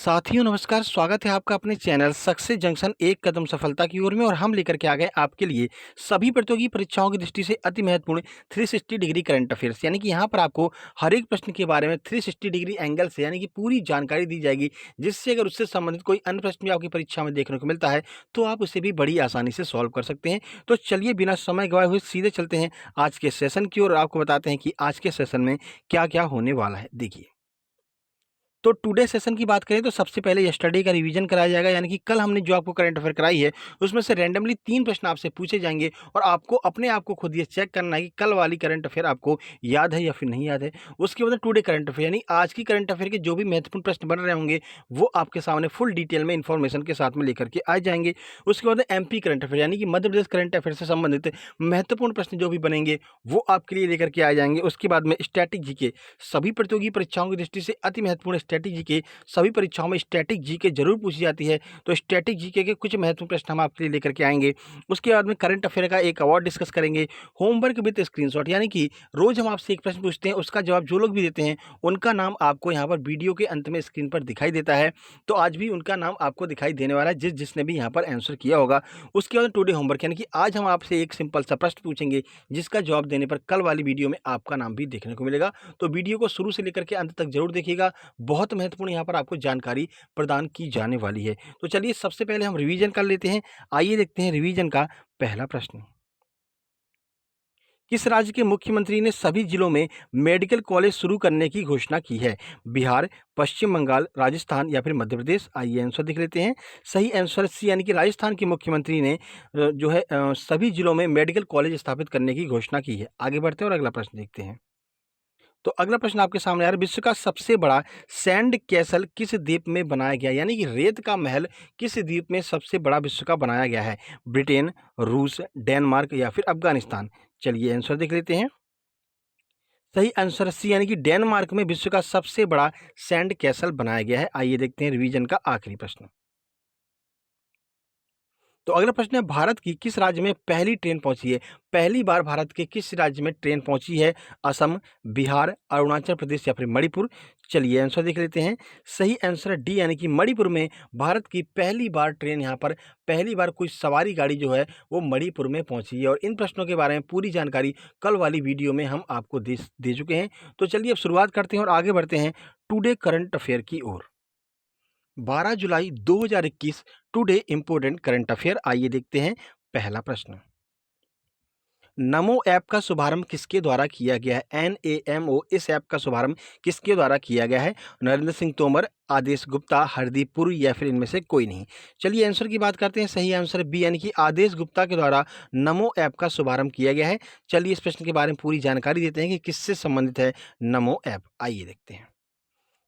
साथियों नमस्कार, स्वागत है आपका अपने चैनल सक्सेस जंक्शन एक कदम सफलता की ओर में। और हम लेकर के आ गए आपके लिए सभी प्रतियोगी परीक्षाओं की दृष्टि से अति महत्वपूर्ण 360 डिग्री करंट अफेयर्स, यानी कि यहाँ पर आपको हर एक प्रश्न के बारे में 360 डिग्री एंगल से यानी कि पूरी जानकारी दी जाएगी, जिससे अगर उससे संबंधित कोई अन्य प्रश्न भी आपकी परीक्षा में देखने को मिलता है तो आप उसे भी बड़ी आसानी से सॉल्व कर सकते हैं। तो चलिए बिना समय गवाए हुए सीधे चलते हैं आज के सेशन की ओर और आपको बताते हैं कि आज के सेशन में क्या क्या होने वाला है। देखिए, तो टुडे सेशन की बात करें तो सबसे पहले यस्टरडे का रिवीजन कराया जाएगा, यानी कि कल हमने जो आपको करंट अफेयर कराई है उसमें से रैंडमली 3 प्रश्न आपसे पूछे जाएंगे और आपको अपने आप को खुद ये चेक करना है कि कल वाली करंट अफेयर आपको याद है या फिर नहीं याद है। उसके बाद टुडे करंट अफेयर यानी आज की करंट अफेयर के जो भी महत्वपूर्ण प्रश्न बन रहे होंगे वो आपके सामने फुल डिटेल में इन्फॉर्मेशन के साथ में लेकर के आ जाएंगे। उसके बाद एमपी करंट अफेयर यानी कि मध्य प्रदेश करंट अफेयर से संबंधित महत्वपूर्ण प्रश्न जो भी बनेंगे वो आपके लिए लेकर के आ जाएंगे। उसके बाद में स्टैटिक जीके, सभी प्रतियोगी परीक्षाओं की दृष्टि से अति महत्वपूर्ण स्टैटिक जीके, सभी परीक्षाओं में स्टैटिक जीके जरूर पूछी जाती है, तो स्टैटिक जीके के कुछ महत्वपूर्ण प्रश्न हम आपके लिए लेकर के आएंगे। उसके बाद में करंट अफेयर का एक अवार्ड डिस्कस करेंगे, होमवर्क विद स्क्रीनशॉट, यानी कि रोज हम आपसे एक प्रश्न पूछते हैं, उसका जवाब जो लोग भी देते हैं उनका नाम आपको यहाँ पर वीडियो के अंत में स्क्रीन पर दिखाई देता है। तो आज भी उनका नाम आपको दिखाई देने वाला है जिसने भी यहाँ पर आंसर किया होगा। उसके बाद टुडे होमवर्क, यानी कि आज हम आपसे एक सिंपल सा प्रश्न पूछेंगे जिसका जवाब देने पर कल वाली वीडियो में आपका नाम भी देखने को मिलेगा। तो वीडियो को शुरू से लेकर के अंत तक जरूर देखिएगा, बहुत महत्वपूर्ण यहाँ पर आपको जानकारी प्रदान की जाने वाली है। तो चलिए सबसे पहले हम रिवीजन कर लेते हैं। आइए देखते हैं रिवीजन का पहला प्रश्न। किस राज्य के मुख्यमंत्री ने सभी जिलों में मेडिकल कॉलेज शुरू करने की घोषणा की है? बिहार, पश्चिम बंगाल, राजस्थान या फिर मध्य प्रदेश? आइए आंसर देख लेते हैं। सही आंसर सी, यानी कि राजस्थान के मुख्यमंत्री ने सभी जिलों में मेडिकल कॉलेज स्थापित करने की घोषणा की है। आगे बढ़ते हैं और अगला प्रश्न देखते हैं। तो अगला प्रश्न आपके सामने आ रहा है, विश्व का सबसे बड़ा सैंड कैसल किस द्वीप में बनाया गया, यानी कि रेत का महल किस द्वीप में सबसे बड़ा विश्व का बनाया गया है? ब्रिटेन, रूस, डेनमार्क या फिर अफगानिस्तान? चलिए आंसर देख लेते हैं। सही आंसर सी, यानी कि डेनमार्क में विश्व का सबसे बड़ा सैंड कैसल बनाया गया है। आइए देखते हैं रिवीजन का आखिरी प्रश्न। तो अगला प्रश्न है, भारत की किस राज्य में पहली ट्रेन पहुंची है? पहली बार भारत के किस राज्य में ट्रेन पहुंची है? असम, बिहार, अरुणाचल प्रदेश या फिर मणिपुर? चलिए आंसर देख लेते हैं। सही आंसर डी, यानी कि मणिपुर में भारत की पहली बार ट्रेन, यहाँ पर पहली बार कोई सवारी गाड़ी जो है वो मणिपुर में पहुंची है। और इन प्रश्नों के बारे में पूरी जानकारी कल वाली वीडियो में हम आपको दे चुके हैं। तो चलिए अब शुरुआत करते हैं और आगे बढ़ते हैं टुडे करंट अफेयर की ओर। 12 जुलाई 2021 टुडे इम्पोर्टेंट करंट अफेयर। आइए देखते हैं पहला प्रश्न। नमो ऐप का शुभारंभ किसके द्वारा किया गया है? NAMO, इस ऐप का शुभारंभ किसके द्वारा किया गया है? नरेंद्र सिंह तोमर, आदेश गुप्ता, हरदीप पुरी या फिर इनमें से कोई नहीं? चलिए आंसर की बात करते हैं। सही आंसर बी, यानी कि आदेश गुप्ता के द्वारा नमो ऐप का शुभारंभ किया गया है। चलिए इस प्रश्न के बारे में पूरी जानकारी देते हैं कि किससे संबंधित है नमो ऐप। आइए देखते हैं।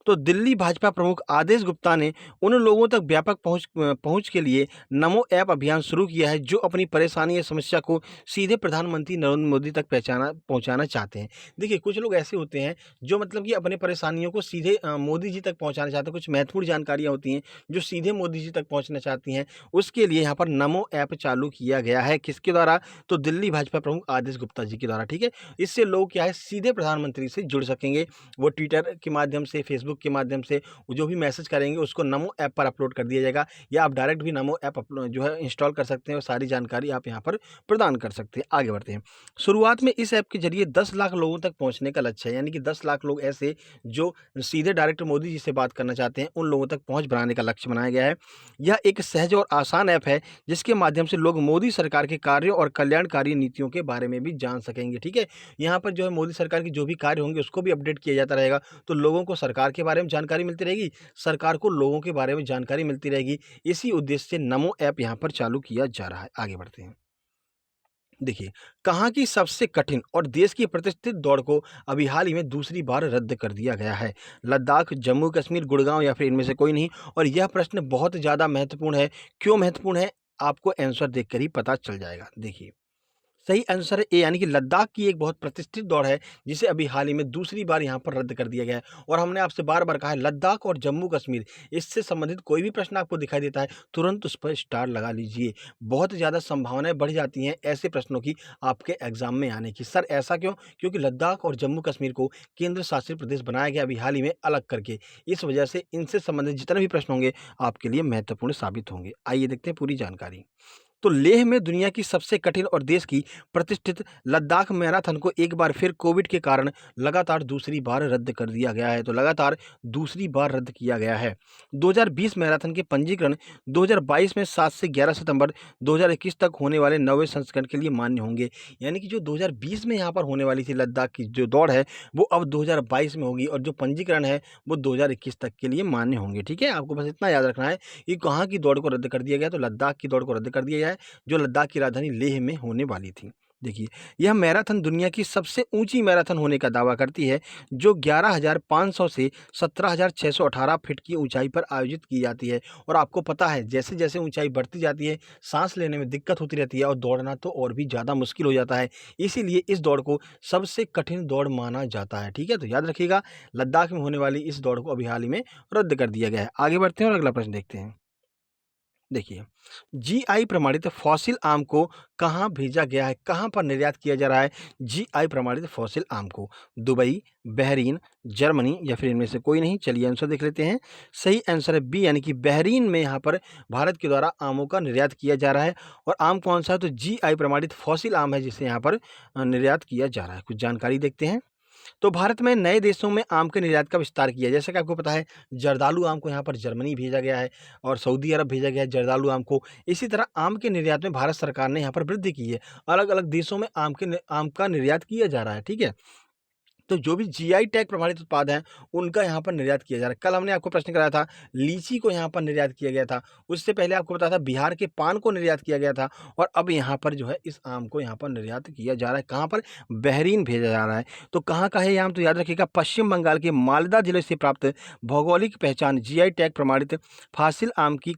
तो दिल्ली भाजपा प्रमुख आदेश गुप्ता ने उन लोगों तक व्यापक पहुंच के लिए नमो ऐप अभियान शुरू किया है जो अपनी परेशानी या समस्या को सीधे प्रधानमंत्री नरेंद्र मोदी तक पहुंचाना चाहते हैं। देखिए, कुछ लोग ऐसे होते हैं जो मतलब कि अपने परेशानियों को सीधे मोदी जी तक पहुंचाना चाहते हैं। कुछ महत्वपूर्ण जानकारियां होती हैं जो सीधे मोदी जी तक पहुंचना चाहती हैं। उसके लिए यहाँ पर नमो ऐप चालू किया गया है। किसके द्वारा? तो दिल्ली भाजपा प्रमुख आदेश गुप्ता जी के द्वारा। ठीक है, इससे लोग क्या है सीधे प्रधानमंत्री से जुड़ सकेंगे। वो ट्विटर के माध्यम से, फेसबुक के माध्यम से जो भी मैसेज करेंगे उसको नमो ऐप पर अपलोड कर दिया जाएगा, या आप डायरेक्ट भी नमो ऐप जो है इंस्टॉल कर सकते हैं और सारी जानकारी आप यहाँ पर प्रदान कर सकते हैं। आगे बढ़ते हैं। शुरुआत में इस ऐप के जरिए 10 लाख लोगों तक पहुंचने का लक्ष्य है, यानी कि 10 लाख लोग ऐसे जो सीधे डायरेक्ट मोदी जी से बात करना चाहते हैं उन लोगों तक पहुंच बनाने का लक्ष्य बनाया गया है। यह एक सहज और आसान ऐप है जिसके माध्यम से लोग मोदी सरकार के कार्यों और कल्याणकारी नीतियों के बारे में भी जान सकेंगे। ठीक है, यहाँ पर जो है मोदी सरकार की जो भी कार्य होंगे उसको भी अपडेट किया जाता रहेगा, तो लोगों को सरकार के बारे में जानकारी मिलती रहेगी, सरकार को लोगों के बारे में जानकारी मिलती रहेगी। इसी उद्देश्य से नमो ऐप यहाँ पर चालू किया जा रहा है। आगे बढ़ते हैं। देखिए, कहाँ की सबसे कठिन और देश की प्रतिष्ठित दौड़ को अभी हाल ही में दूसरी बार रद्द कर दिया गया है? लद्दाख, जम्मू कश्मीर, गुड़गांव या फिर इनमें से कोई नहीं? और यह प्रश्न बहुत ज़्यादा महत्वपूर्ण है। क्यों महत्वपूर्ण है? आपको आंसर देखकर ही पता चल जाएगा। देखिए, सही आंसर है ए, यानी कि लद्दाख की एक बहुत प्रतिष्ठित दौड़ है जिसे अभी हाल ही में दूसरी बार यहाँ पर रद्द कर दिया गया है। और हमने आपसे बार-बार कहा है, लद्दाख और जम्मू कश्मीर इससे संबंधित कोई भी प्रश्न आपको दिखाई देता है, तुरंत उस पर स्टार लगा लीजिए। बहुत ज़्यादा संभावनाएँ बढ़ जाती हैं ऐसे प्रश्नों की आपके एग्ज़ाम में आने की। सर ऐसा क्यों? क्योंकि लद्दाख और जम्मू कश्मीर को केंद्र शासित प्रदेश बनाया गया अभी हाल ही में अलग करके। इस वजह से इनसे संबंधित जितने भी प्रश्न होंगे आपके लिए महत्वपूर्ण साबित होंगे। आइए देखते हैं पूरी जानकारी। तो लेह में दुनिया की सबसे कठिन और देश की प्रतिष्ठित लद्दाख मैराथन को एक बार फिर कोविड के कारण लगातार दूसरी बार रद्द कर दिया गया है। तो लगातार दूसरी बार रद्द किया गया है। 2020 मैराथन के पंजीकरण 2022 में 7 से 11 सितंबर 2021 तक होने वाले नवे संस्करण के लिए मान्य होंगे। यानी कि जो 2020 में यहाँ पर होने वाली थी लद्दाख की जो दौड़ है वो अब 2022 में होगी और जो पंजीकरण है वो 2021 तक के लिए मान्य होंगे। ठीक है, आपको बस इतना याद रखना है कि कहाँ की दौड़ को रद्द कर दिया गया, तो लद्दाख की दौड़ को रद्द कर दिया गया है जो लद्दाख की राजधानी लेह में होने वाली थी। देखिए, यह मैराथन दुनिया की सबसे ऊंची मैराथन होने का दावा करती है जो 11,500 से 17,618 फीट की ऊंचाई पर आयोजित की जाती है। और आपको पता है जैसे जैसे ऊंचाई बढ़ती जाती है सांस लेने में दिक्कत होती रहती है और दौड़ना तो और भी ज़्यादा मुश्किल हो जाता है। इसीलिए इस दौड़ को सबसे कठिन दौड़ माना जाता है। ठीक है, तो याद रखिएगा लद्दाख में होने वाली इस दौड़ को अभी हाल ही में रद्द कर दिया गया है। आगे बढ़ते हैं और अगला प्रश्न देखते हैं। देखिए, जीआई प्रमाणित फॉसिल आम को कहाँ भेजा गया है, कहाँ पर निर्यात किया जा रहा है जीआई प्रमाणित फॉसिल आम को? दुबई, बहरीन, जर्मनी या फिर इनमें से कोई नहीं? चलिए आंसर देख लेते हैं। सही आंसर है बी, यानी कि बहरीन में यहाँ पर भारत के द्वारा आमों का निर्यात किया जा रहा है। और आम कौन सा है? तो जीआई प्रमाणित फॉसिल आम है जिसे यहाँ पर निर्यात किया जा रहा है। कुछ जानकारी देखते हैं। तो भारत में नए देशों में आम के निर्यात का विस्तार किया। जैसा कि आपको पता है जर्दालू आम को यहाँ पर जर्मनी भेजा गया है और सऊदी अरब भेजा गया है जर्दालू आम को। इसी तरह आम के निर्यात में भारत सरकार ने यहाँ पर वृद्धि की है। अलग-अलग देशों में आम का निर्यात किया जा रहा है, ठीक है? तो जो भी जीआई टैग प्रमाणित उत्पाद हैं, उनका यहाँ पर निर्यात किया जा रहा है। कल हमने आपको प्रश्न कराया था, लीची को यहाँ पर निर्यात किया गया था। उससे पहले आपको बताया था बिहार के पान को निर्यात किया गया था और अब यहाँ पर जो है इस आम को यहाँ पर निर्यात किया जा रहा है। कहाँ पर? बहरीन भेजा जा रहा है। तो कहाँ का है ये आम? तो याद रखिएगा पश्चिम बंगाल के मालदा जिले से प्राप्त भौगोलिक पहचान जीआई टैग प्रमाणित फासिल आम की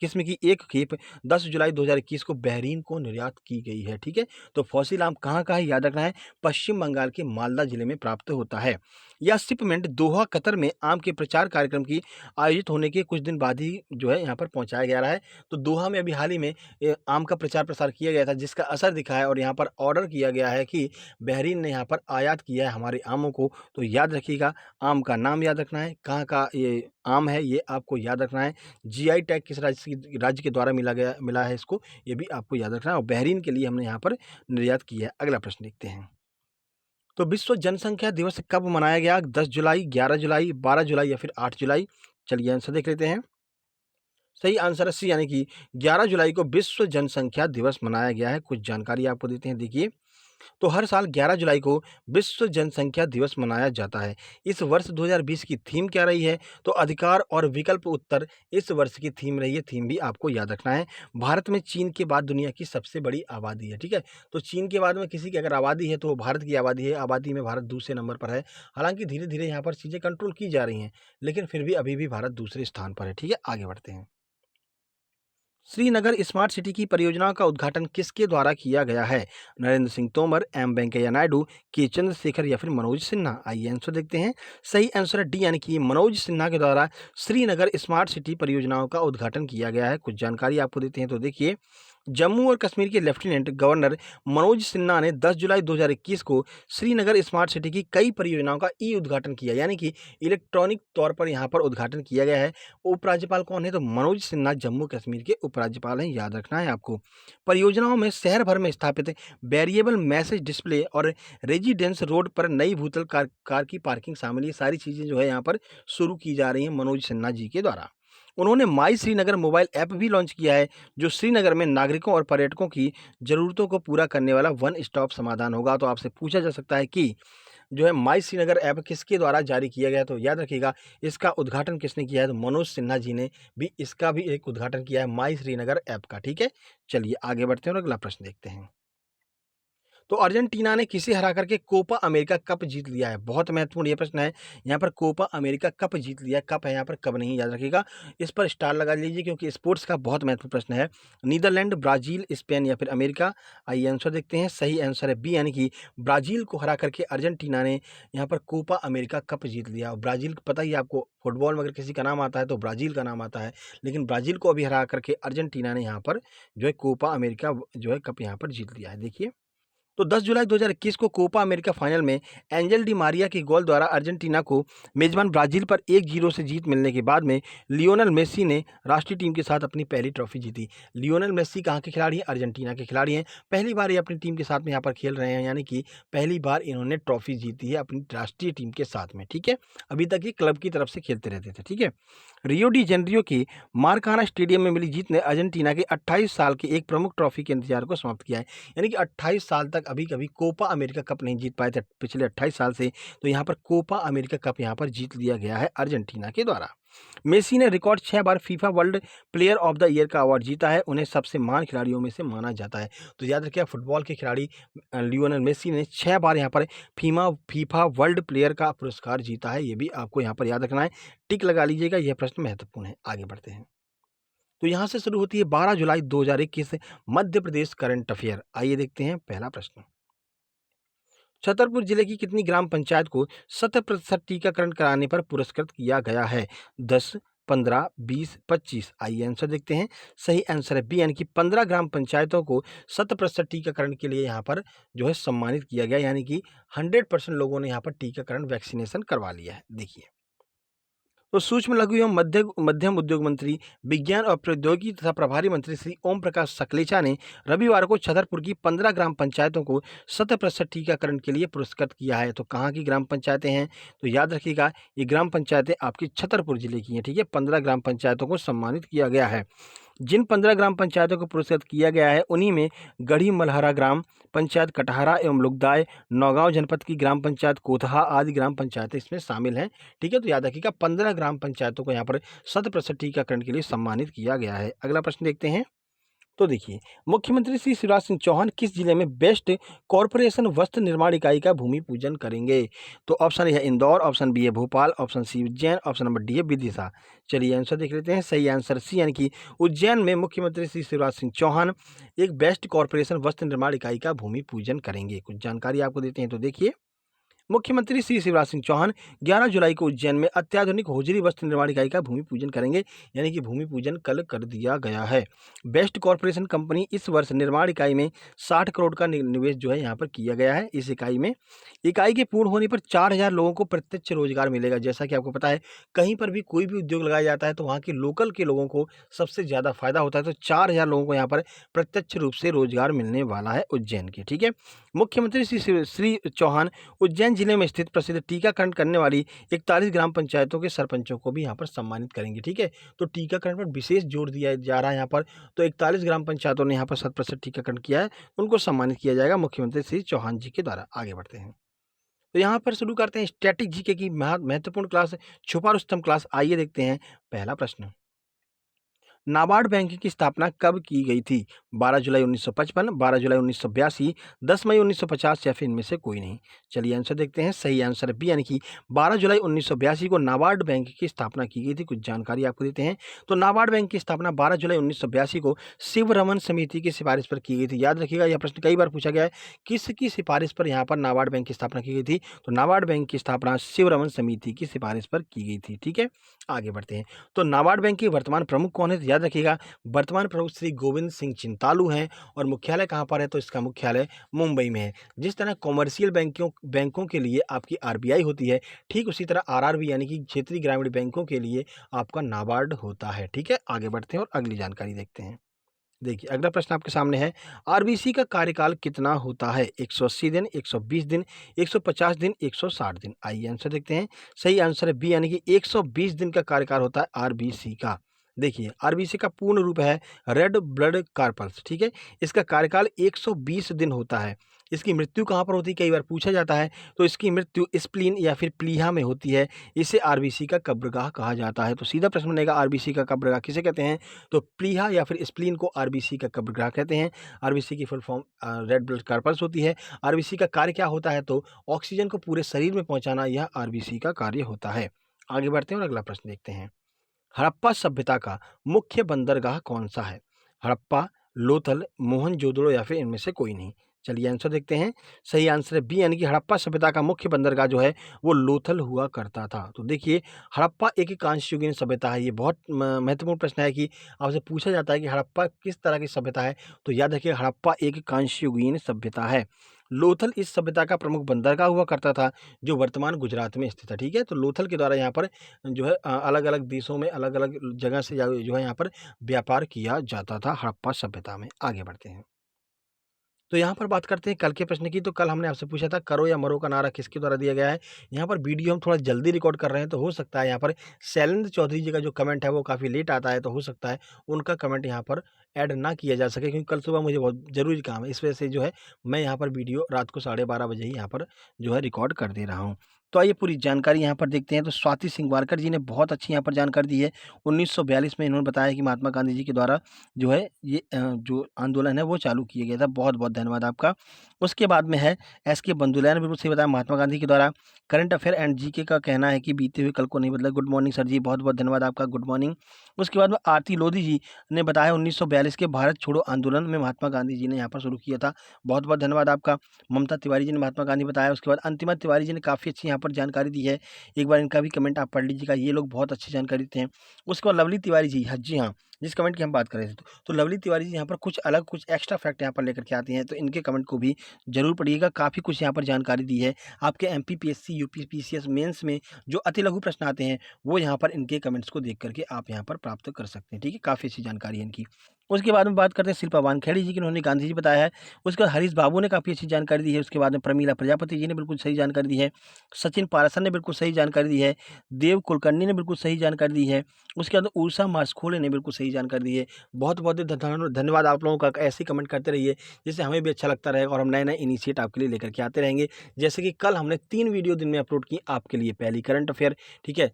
किस्म की एक खेप 10 जुलाई 2021 को बहरीन को निर्यात की गई है। ठीक है? तो फॉसिल आम कहाँ का है याद रखना है, पश्चिम बंगाल के मालदा जिले में प्राप्त होता है। यह शिपमेंट दोहा कतर में आम के प्रचार कार्यक्रम की आयोजित होने के कुछ दिन बाद ही जो है यहाँ पर पहुँचाया जा रहा है। तो दोहा में अभी हाल ही में आम का प्रचार प्रसार किया गया था जिसका असर दिखा है और यहाँ पर ऑर्डर किया गया है कि बहरीन ने यहाँ पर आयात किया है हमारे आमों को। तो याद रखिएगा आम का नाम याद रखना है, कहाँ का ये आम है ये आपको याद रखना है। जीआई टैग किस राज्य के द्वारा मिला है इसको, ये भी आपको याद रखना है और बहरीन के लिए हमने यहाँ पर निर्यात किया है। अगला प्रश्न देखते हैं। तो विश्व जनसंख्या दिवस कब मनाया गया? 10 जुलाई, 11 जुलाई, 12 जुलाई या फिर 8 जुलाई? चलिए आंसर देख लेते हैं। सही आंसर है सी, यानी कि 11 जुलाई को विश्व जनसंख्या दिवस मनाया गया है। कुछ जानकारी आपको देते हैं, देखिए। तो हर साल 11 जुलाई को विश्व जनसंख्या दिवस मनाया जाता है। इस वर्ष 2020 की थीम क्या रही है? तो अधिकार और विकल्प उत्तर इस वर्ष की थीम रही है। थीम भी आपको याद रखना है। भारत में चीन के बाद दुनिया की सबसे बड़ी आबादी है, ठीक है? तो चीन के बाद में किसी की अगर आबादी है तो वो भारत की आबादी है। आबादी में भारत दूसरे नंबर पर है। हालाँकि धीरे-धीरे यहाँ पर चीज़ें कंट्रोल की जा रही हैं, लेकिन फिर भी अभी भी भारत दूसरे स्थान पर है, ठीक है? आगे बढ़ते हैं। श्रीनगर स्मार्ट सिटी की परियोजना का उद्घाटन किसके द्वारा किया गया है? नरेंद्र सिंह तोमर, एम वेंकैया नायडू, के चंद्रशेखर या फिर मनोज सिन्हा? आइए आंसर देखते हैं। सही आंसर है डी, यानी कि मनोज सिन्हा के द्वारा श्रीनगर स्मार्ट सिटी परियोजनाओं का उद्घाटन किया गया है। कुछ जानकारी आपको देते हैं, तो देखिए। जम्मू और कश्मीर के लेफ्टिनेंट गवर्नर मनोज सिन्हा ने 10 जुलाई 2021 को श्रीनगर स्मार्ट सिटी की कई परियोजनाओं का ई उद्घाटन किया, यानी कि इलेक्ट्रॉनिक तौर पर यहाँ पर उद्घाटन किया गया है। उपराज्यपाल कौन है? तो मनोज सिन्हा जम्मू कश्मीर के उपराज्यपाल हैं, याद रखना है आपको। परियोजनाओं में शहर भर में स्थापित वेरिएबल मैसेज डिस्प्ले और रेजिडेंस रोड पर नई भूतल कार की पार्किंग शामिल, ये सारी चीज़ें जो है यहाँ पर शुरू की जा रही हैं मनोज सिन्हा जी के द्वारा। उन्होंने माई श्रीनगर मोबाइल ऐप भी लॉन्च किया है जो श्रीनगर में नागरिकों और पर्यटकों की ज़रूरतों को पूरा करने वाला वन स्टॉप समाधान होगा। तो आपसे पूछा जा सकता है कि जो है माई श्रीनगर ऐप किसके द्वारा जारी किया गया? तो याद रखिएगा इसका उद्घाटन किसने किया है? तो मनोज सिन्हा जी ने भी इसका भी एक उद्घाटन किया है माई श्रीनगर ऐप का, ठीक है? चलिए आगे बढ़ते हैं और अगला प्रश्न देखते हैं। तो अर्जेंटीना ने किसे हरा करके कोपा अमेरिका कप जीत लिया है? बहुत महत्वपूर्ण ये प्रश्न है। यहाँ पर कोपा अमेरिका कप जीत लिया, कप है यहाँ पर, कब नहीं, याद रखिएगा। इस पर स्टार लगा लीजिए क्योंकि स्पोर्ट्स का बहुत महत्वपूर्ण प्रश्न है। नीदरलैंड, ब्राजील, स्पेन या फिर अमेरिका? आइए आंसर देखते हैं। सही आंसर है बी, यानी कि ब्राजील को हरा करके अर्जेंटीना ने यहाँ पर कोपा अमेरिका कप जीत लिया। और ब्राजील पता ही है आपको, फुटबॉल में अगर किसी का नाम आता है तो ब्राजील का नाम आता है, लेकिन ब्राजील को अभी हरा करके अर्जेंटीना ने यहाँ पर जो है कोपा अमेरिका जो है कप यहाँ पर जीत लिया है। देखिए, तो 10 जुलाई 2021 को कोपा अमेरिका फाइनल में एंजेल डी मारिया के गोल द्वारा अर्जेंटीना को मेजबान ब्राजील पर 1-0 से जीत मिलने के बाद में लियोनेल मेसी ने राष्ट्रीय टीम के साथ अपनी पहली ट्रॉफी जीती। लियोनेल मेसी कहाँ के खिलाड़ी हैं? अर्जेंटीना के खिलाड़ी हैं। पहली बार ये अपनी टीम के साथ में यहाँ पर खेल रहे हैं, यानी कि पहली बार इन्होंने ट्रॉफी जीती है अपनी राष्ट्रीय टीम के साथ में। ठीक है, अभी तक ये क्लब की तरफ से खेलते रहते थे। ठीक है, रियो डी जेनेरियो के मारकाना स्टेडियम में मिली जीत ने अर्जेंटीना के 28 साल के एक प्रमुख ट्रॉफी के इंतजार को समाप्त किया है। यानी कि 28 साल तक अभी कभी कोपा अमेरिका कप नहीं जीत पाए थे पिछले 28 साल से, तो यहाँ पर कोपा अमेरिका कप यहाँ पर जीत लिया गया है अर्जेंटीना के द्वारा। मेसी ने record 6 bar FIFA world player of the year का अवार्ड जीता है, उन्हें सबसे महान खिलाड़ियों में से माना जाता है। तो याद रखिए, फुटबॉल के खिलाड़ी लियोनेल मेसी ने 6 बार यहाँ पर फीफा वर्ल्ड प्लेयर का पुरस्कार जीता है, ये भी आपको यहाँ पर याद रखना है। टिक लगा लीजिएगा, यह प्रश्न महत्वपूर्ण है। आगे बढ़ते हैं। तो यहाँ से शुरू होती है 12 जुलाई 2021 मध्य प्रदेश करंट अफेयर। आइए देखते हैं पहला प्रश्न। छतरपुर जिले की कितनी ग्राम पंचायत को 100% टीकाकरण कराने पर पुरस्कृत किया गया है? 10, 15, 20, 25? आइए आंसर देखते हैं। सही आंसर है बी, यानी कि 15 ग्राम पंचायतों को 100% टीकाकरण के लिए यहाँ पर जो है सम्मानित किया गया, यानी कि 100% लोगों ने यहाँ पर टीकाकरण वैक्सीनेशन करवा लिया है। देखिए, तो सूक्ष्म लघु एवं मध्यम उद्योग मंत्री, विज्ञान और प्रौद्योगिकी तथा प्रभारी मंत्री श्री ओम प्रकाश सकलेचा ने रविवार को छतरपुर की 15 ग्राम पंचायतों को 100% टीकाकरण के लिए पुरस्कृत किया है। तो कहाँ की ग्राम पंचायतें हैं? तो याद रखिएगा, ये ग्राम पंचायतें आपकी छतरपुर जिले की हैं। ठीक है, 15 ग्राम पंचायतों को सम्मानित किया गया है। जिन 15 ग्राम पंचायतों को पुरस्कृत किया गया है, उन्हीं में गढ़ी मलहरा ग्राम पंचायत, कटहरा एवं लुगदाय, नौगांव जनपद की ग्राम पंचायत कोतहा आदि ग्राम पंचायतें इसमें शामिल हैं। ठीक है, तो याद रखिएगा 15 ग्राम पंचायतों को यहाँ पर 100% टीकाकरण के लिए सम्मानित किया गया है। अगला प्रश्न देखते हैं। तो देखिए, मुख्यमंत्री श्री शिवराज सिंह चौहान किस जिले में बेस्ट कॉरपोरेशन वस्त्र निर्माण इकाई का भूमि पूजन करेंगे? तो ऑप्शन ए है इंदौर, ऑप्शन बी है Bhopal, option C Ujjain, option number D है विदिशा। चलिए आंसर देख लेते हैं। सही आंसर सी, यानी कि उज्जैन में मुख्यमंत्री श्री शिवराज सिंह चौहान एक बेस्ट कॉरपोरेशन वस्त्र निर्माण इकाई का भूमि पूजन करेंगे। कुछ जानकारी आपको देते हैं। तो देखिए, मुख्यमंत्री श्री शिवराज सिंह चौहान 11 जुलाई को उज्जैन में अत्याधुनिक होजरी वस्त्र निर्माण इकाई का भूमि पूजन करेंगे, यानी कि भूमि पूजन कल कर दिया गया है। बेस्ट कॉरपोरेशन कंपनी इस वर्ष निर्माण इकाई में 60 करोड़ का निवेश जो है यहाँ पर किया गया है। इस इकाई के पूर्ण होने पर 4000 लोगों को प्रत्यक्ष रोजगार मिलेगा। जैसा कि आपको पता है, कहीं पर भी कोई भी उद्योग लगाया जाता है तो वहाँ के लोकल के लोगों को सबसे ज़्यादा फायदा होता है। तो 4000 लोगों को यहाँ पर प्रत्यक्ष रूप से रोजगार मिलने वाला है उज्जैन के। ठीक है, मुख्यमंत्री श्री चौहान उज्जैन जिले में स्थित प्रसिद्ध टीकाकरण करने वाली 41 ग्राम पंचायतों के सरपंचों को भी यहाँ पर सम्मानित करेंगे। ठीक है, तो टीकाकरण पर विशेष जोर दिया जा रहा है यहाँ पर। तो 41 ग्राम पंचायतों ने यहाँ पर 100% टीकाकरण किया है, उनको सम्मानित किया जाएगा मुख्यमंत्री श्री चौहान जी के द्वारा। आगे बढ़ते हैं। तो यहाँ पर शुरू करते हैं स्टैटिक जीके की महत्वपूर्ण क्लास, छुपा रुस्तम क्लास। आइए देखते हैं पहला प्रश्न। नाबार्ड बैंक की स्थापना कब की गई थी? 12 जुलाई 1955, 12 जुलाई 1982, 10 मई 1950 या फिर इनमें से कोई नहीं? चलिए आंसर देखते हैं। सही आंसर बी, यानी कि 12 जुलाई 1982 को नाबार्ड बैंक की स्थापना की गई थी। कुछ जानकारी आपको देते हैं। तो नाबार्ड बैंक की स्थापना 12 जुलाई 1982 को शिवरमन समिति की सिफारिश पर की गई थी। याद रखिएगा, यह प्रश्न कई बार पूछा गया है, किसकी सिफारिश पर यहाँ पर नाबार्ड बैंक की स्थापना की गई थी? तो नाबार्ड बैंक की स्थापना शिवरमन समिति की सिफारिश पर की गई थी। ठीक है, आगे बढ़ते हैं। तो नाबार्ड बैंक के वर्तमान प्रमुख कौन है? याद रखिएगा, वर्तमान प्रमुख श्री गोविंद सिंह चिंतालू हैं। और मुख्यालय कहाँ पर है? तो इसका मुख्यालय मुंबई में है। जिस तरह कॉमर्शियल बैंकों के लिए आपकी आरबीआई होती है, ठीक उसी तरह आरआरबी यानी कि क्षेत्रीय ग्रामीण बैंकों के लिए आपका नाबार्ड होता है। ठीक है, आगे बढ़ते हैं और अगली जानकारी देखते हैं। देखिए, अगला प्रश्न आपके सामने है, आरबीसी का कार्यकाल कितना होता है? 180 दिन, 120 दिन, 150 दिन, 160 दिन? आइए आंसर देखते हैं। सही आंसर है बी, यानी कि 120 दिन का कार्यकाल होता है आरबीसी का। देखिए, आरबीसी का पूर्ण रूप है रेड ब्लड कार्पल्स। ठीक है, इसका कार्यकाल 120 दिन होता है। इसकी मृत्यु कहाँ पर होती है, कई बार पूछा जाता है। तो इसकी मृत्यु स्प्लीन या फिर प्लीहा में होती है। इसे आरबीसी का कब्रगाह कहा जाता है। तो सीधा प्रश्न बनेगा आरबीसी का कब्रगाह किसे कहते हैं, तो प्लीहा या फिर स्प्लीन को आरबीसी का कब्रगाह कहते हैं। आरबीसी की full form red blood corpus होती है। आरबीसी का कार्य क्या होता है, तो ऑक्सीजन को पूरे शरीर में पहुंचाना, यह आरबीसी का कार्य होता है। आगे बढ़ते हैं और अगला प्रश्न देखते हैं। हड़प्पा सभ्यता का मुख्य बंदरगाह कौन सा है? हड़प्पा, लोथल, मोहनजोदड़ो या फिर इनमें से कोई नहीं। चलिए आंसर देखते हैं। सही आंसर है बी, यानी कि हड़प्पा सभ्यता का मुख्य बंदरगाह जो है वो लोथल हुआ करता था। तो देखिए, हड़प्पा एक कांस्ययुगीन सभ्यता है। ये बहुत महत्वपूर्ण प्रश्न है कि आपसे पूछा जाता है कि हड़प्पा किस तरह की सभ्यता है, तो याद रखिए हड़प्पा एक कांस्ययुगीन सभ्यता है। लोथल इस सभ्यता का प्रमुख बंदरगाह हुआ करता था, जो वर्तमान गुजरात में स्थित है। ठीक है, तो लोथल के द्वारा यहाँ पर जो है अलग-अलग देशों में अलग-अलग जगह से जो है यहाँ पर व्यापार किया जाता था हड़प्पा सभ्यता में। आगे बढ़ते हैं। तो यहाँ पर बात करते हैं कल के प्रश्न की। तो कल हमने आपसे पूछा था करो या मरो का नारा किसके द्वारा दिया गया है। यहाँ पर वीडियो हम थोड़ा जल्दी रिकॉर्ड कर रहे हैं, तो हो सकता है यहाँ पर शैलेंद्र चौधरी जी का जो कमेंट है वो काफ़ी लेट आता है, तो हो सकता है उनका कमेंट यहाँ पर ऐड ना किया जा सके, क्योंकि कल सुबह मुझे बहुत ज़रूरी काम है। इस वजह से जो है मैं यहाँ पर वीडियो रात को 12:30 बजे ही यहाँ पर जो है रिकॉर्ड कर दे रहा हूँ। तो आइए पूरी जानकारी यहाँ पर देखते हैं। तो स्वाति सिंगवारकर जी ने बहुत अच्छी यहाँ पर जानकारी दी है। 1942 में इन्होंने बताया कि महात्मा गांधी जी के द्वारा जो है ये जो आंदोलन है वो चालू किया गया था। बहुत-बहुत धन्यवाद आपका। उसके बाद में है एस.के. बंदुलैया ने बिल्कुल सही बताया, महात्मा गांधी के द्वारा। करंट अफेयर एंड जीके का कहना है कि बीते हुए कल को नहीं बदला। गुड मॉर्निंग सर जी, बहुत-बहुत धन्यवाद आपका, गुड मॉर्निंग। उसके बाद में आरती लोधी जी ने बताया 1942 के भारत छोड़ो आंदोलन में महात्मा गांधी जी ने यहाँ पर शुरू किया था। बहुत-बहुत धन्यवाद आपका। ममता तिवारी जी ने महात्मा गांधी बताया। उसके बाद अंतिमा तिवारी जी ने काफ़ी अच्छी यहाँ पर जानकारी दी है। एक बार इनका भी कमेंट आप पढ़ लीजिएगा, ये लोग बहुत अच्छी जानकारी देते हैं। उसके बाद लवली तिवारी जी, हाँ जी हाँ, जिस कमेंट की हम बात कर रहे थे। तो लवली तिवारी जी यहाँ पर कुछ अलग, कुछ एक्स्ट्रा फैक्ट यहाँ पर लेकर के आती हैं, तो इनके कमेंट को भी ज़रूर पढ़िएगा। काफ़ी कुछ यहाँ पर जानकारी दी है। आपके एमपीपीएससी, यूपीपीसीएस मेंस में जो अति लघु प्रश्न आते हैं, वो यहाँ पर इनके कमेंट्स को देख करके आप यहाँ पर प्राप्त कर सकते हैं। ठीक है, काफ़ी अच्छी जानकारी है इनकी। उसके बाद में बात करते हैं शिल्पा वानखेड़े जी की, उन्होंने गांधी जी बताया है। उसके बाद हरीश बाबू ने काफ़ी अच्छी जानकारी दी है। उसके बाद में प्रमीला प्रजापति जी ने बिल्कुल सही जानकारी दी है। सचिन पारासर ने बिल्कुल सही जानकारी दी है। देव कुलकर्णी ने बिल्कुल सही जानकारी दी है। उसके बाद उषा मास्कोले ने बिल्कुल सही जानकारी दी है। बहुत-बहुत धन्यवाद आप लोगों का। ऐसे ही कमेंट करते रहिए, जिससे हमें भी अच्छा लगता रहेगा और हम नए-नए इनिशिएट आपके लिए लेकर के आते रहेंगे। जैसे कि कल हमने 3 वीडियो दिन में अपलोड की आपके लिए। पहली करंट अफेयर, ठीक है?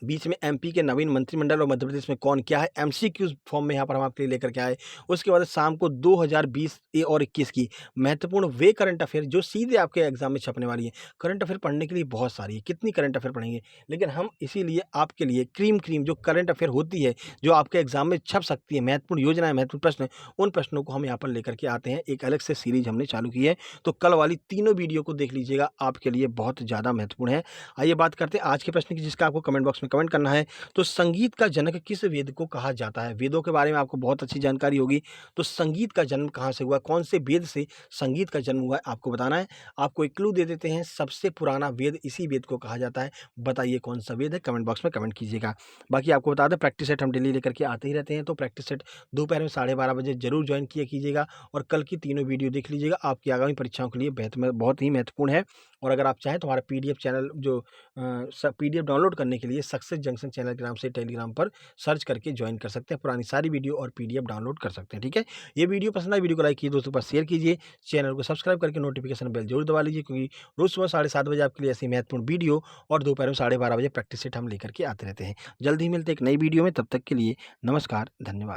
बीच में एमपी के नवीन मंत्रिमंडल और मध्य प्रदेश में कौन क्या है, एमसीक्यूज फॉर्म में यहाँ पर हम आपके लिए लेकर के आए। उसके बाद शाम को 2020 और 21 की महत्वपूर्ण वे करंट अफेयर जो सीधे आपके एग्जाम में छपने वाली है। करंट अफेयर पढ़ने के लिए बहुत सारी है, कितनी करंट अफेयर पढ़ेंगे, लेकिन हम इसीलिए आपके लिए क्रीम जो करंट अफेयर होती है, जो आपके एग्जाम में छप सकती है, महत्वपूर्ण योजनाएं, महत्वपूर्ण प्रश्न, उन प्रश्नों को हम यहाँ पर लेकर के आते हैं। एक अलग से सीरीज हमने चालू की है, तो कल वाली तीनों वीडियो को देख लीजिएगा, आपके लिए बहुत ज़्यादा महत्वपूर्ण है। आइए बात करते हैं आज के प्रश्न की, जिसका आपको कमेंट बॉक्स में कमेंट करना है। तो संगीत का जनक किस वेद को कहा जाता है? वेदों के बारे में आपको बहुत अच्छी जानकारी होगी। तो संगीत का जन्म कहाँ से हुआ, कौन से वेद से संगीत का जन्म हुआ है, आपको बताना है। आपको एक क्लू दे देते हैं, सबसे पुराना वेद इसी वेद को कहा जाता है। बताइए कौन सा वेद है, कमेंट बॉक्स में कमेंट कीजिएगा। बाकी आपको बता दें, प्रैक्टिस सेट हम डेली लेकर के आते ही रहते हैं, तो प्रैक्टिस सेट दोपहर में 12:30 बजे जरूर ज्वाइन किया कीजिएगा और कल की तीनों वीडियो देख लीजिएगा। आपकी आगामी परीक्षाओं के लिए बहुत ही महत्वपूर्ण है। और अगर आप चाहें तो हमारा पीडीएफ चैनल जो पीडीएफ डाउनलोड करने के लिए सक्सेस जंक्शन चैनल के नाम से टेलीग्राम पर सर्च करके ज्वाइन कर सकते हैं। पुरानी सारी वीडियो और पीडीएफ डाउनलोड कर सकते हैं। ठीक है, ये वीडियो पसंद आए, वीडियो को लाइक कीजिए, दोस्तों पर शेयर कीजिए, चैनल को सब्सक्राइब करके नोटिफिकेशन बेल जरूर दबा लीजिए, क्योंकि रोज सुबह 7:30 बजे आपके लिए ऐसी महत्वपूर्ण वीडियो और दोपहर में 12:30 बजे प्रैक्टिस सेट हम लेकर के आते रहते हैं। जल्द ही मिलते हैं एक नई वीडियो में, तब तक के लिए नमस्कार, धन्यवाद।